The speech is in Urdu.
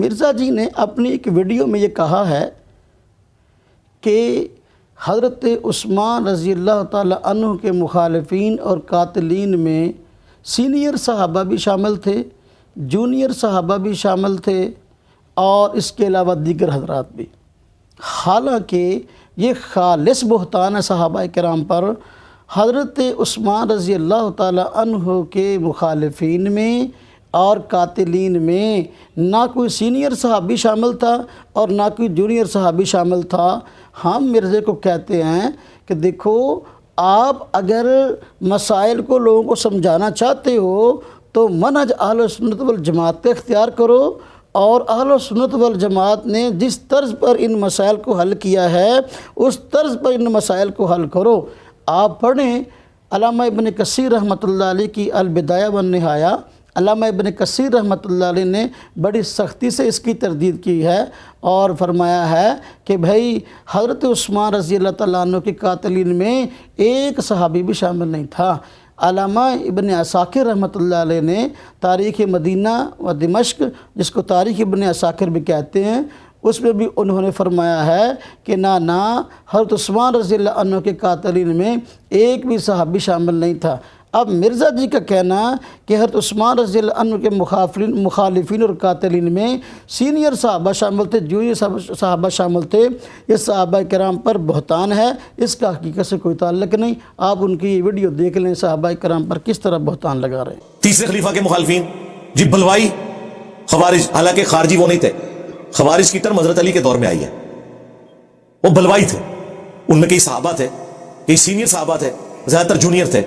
مرزا جی نے اپنی ایک ویڈیو میں یہ کہا ہے کہ حضرت عثمان رضی اللہ تعالی عنہ کے مخالفین اور قاتلین میں سینئر صحابہ بھی شامل تھے، جونیئر صحابہ بھی شامل تھے، اور اس کے علاوہ دیگر حضرات بھی۔ حالانکہ یہ خالص بہتان ہے صحابہ کرام پر۔ حضرت عثمان رضی اللہ تعالی عنہ کے مخالفین میں اور قاتلین میں نہ کوئی سینئر صحابی شامل تھا اور نہ کوئی جونیئر صحابی شامل تھا۔ ہم مرزے کو کہتے ہیں کہ دیکھو، آپ اگر مسائل کو لوگوں کو سمجھانا چاہتے ہو تو منہج اہل سنت والجماعت کا اختیار کرو، اور اہل سنت والجماعت نے جس طرز پر ان مسائل کو حل کیا ہے اس طرز پر ان مسائل کو حل کرو۔ آپ پڑھیں علامہ ابن کثیر رحمۃ اللہ علیہ کی البدایہ والنہایہ۔ علامہ ابن کثیر رحمۃ اللہ علیہ نے بڑی سختی سے اس کی تردید کی ہے اور فرمایا ہے کہ بھائی حضرت عثمان رضی اللہ تعالیٰ عنہ کے قاتلین میں ایک صحابی بھی شامل نہیں تھا۔ علامہ ابن عساکر رحمۃ اللہ علیہ نے تاریخ مدینہ و دمشق، جس کو تاریخ ابن عساکر بھی کہتے ہیں، اس میں بھی انہوں نے فرمایا ہے کہ نہ حضرت عثمان رضی اللہ عنہ کے قاتلین میں ایک بھی صحابی شامل نہیں تھا۔ اب مرزا جی کا کہنا کہ حضرت عثمان رضی اللہ عنہ کے مخالفین اور قاتلین میں سینئر صحابہ شامل تھے، جونیئر صحابہ شامل تھے، یہ صحابہ کرام پر بہتان ہے، اس کا حقیقت سے کوئی تعلق نہیں۔ آپ ان کی یہ ویڈیو دیکھ لیں، صحابہ کرام پر کس طرح بہتان لگا رہے ہیں۔ تیسرے خلیفہ کے مخالفین جی بلوائی خوارج، حالانکہ خارجی وہ نہیں تھے، خوارج کی ٹرم حضرت علی کے دور میں آئی ہے، وہ بلوائی تھے۔ ان میں کئی صحابہ تھے، کئی سینئر صحابہ تھے، زیادہ تر جونیئر تھے۔